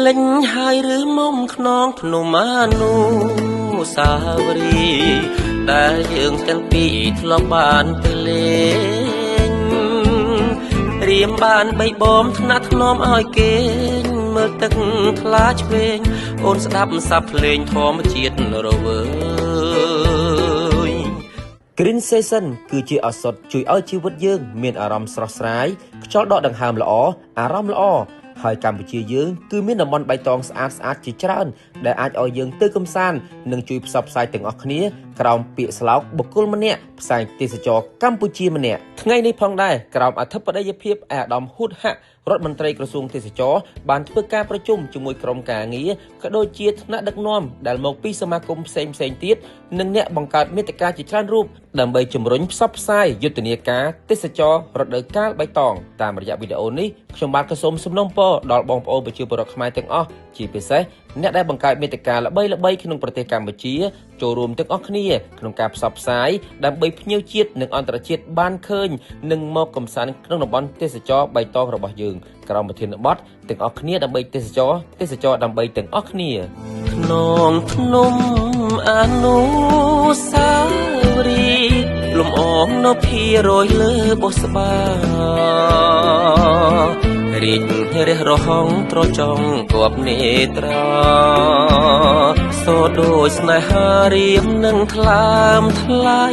លេញហើយឬមុំខ្នងភ្នំអានុសាវរីយ៍ដែលយើងទាំងពីរធ្លាប់បានទៅលេងរៀមបានបីបំថ្នាក់ធ្នមឲ្យគេមើលទឹកថ្លាឆ្វេងអូនស្ដាប់សាប់ភ្លេងធម្មជាតិរវើយ Green Season គឺជាឱសថជួយឲ្យជីវិតយើងមានអារម្មណ៍ស្រស់ស្រាយខ្យល់ដកដង្ហើមល្អអារម្មណ៍ល្អហើយកម្ពុជាយើងគឺមានតំបន់បៃតងស្អាតៗជាច្រើនដែលអាចឲ្យយើងទៅកម្សាន្តនិងជួយផ្សព្វផ្សាយទាំងអស់គ្នាក្រោមពាក្យស្លោកបុគ្គលម្នាក់ផ្សាយទេសចរកម្ពុជាម្នាក់ថ្ងៃនេះផងដែរក្រោមអធិបតីភាពអាដាមហ៊ូតហាក់រដ្ឋមន្ត្រីក្រសួងទេសចរបានធ្វើការប្រជុំជាមួយក្រុមការងារក៏ដូចជាថ្នាក់ដឹកនាំដែលមកពីសមាគមផ្សេងៗទៀតនិងអ្នកបង្កើតមាតិកាជាច្រើនរូបដើម្បីជំរុញផ្សព្វផ្សាយយុទ្ធនាការទេសចររដូវកាលបៃតងតាមរយៈវីដេអូនេះខ្ញុំបាទក៏សូមសំណូមពរដល់បងប្អូនប្រជាពលរដ្ឋខ្មែរទាំងអស់ជាពិសេសអ្នកដែលបង្កើតមាតិកាល្បីៗក្នុងប្រទេសកម្ពុជាចូលរួមទាំងអស់គ្នាក្នុងការផ្សព្វផ្សាយដើម្បីភ្ញៀវជាតិនិងអន្តរជាតិបានឃើញនិងមកកម្សាន្តក្នុងតំបន់ទេសចរបៃតងរបស់យើងក្រោមប្រធានបទទាំងអស់គ្នាដើម្បីទេសចរដើម្បីទាំងអស់គ្នាក្នុងភ្នំអានុសាវរីយ៍លំអងនៅភារយលើបុស្បារីករះរហងត្រចង់គប់នេត្រាសូដូចស្នេហារៀមនឹងថ្លើមថ្លៃ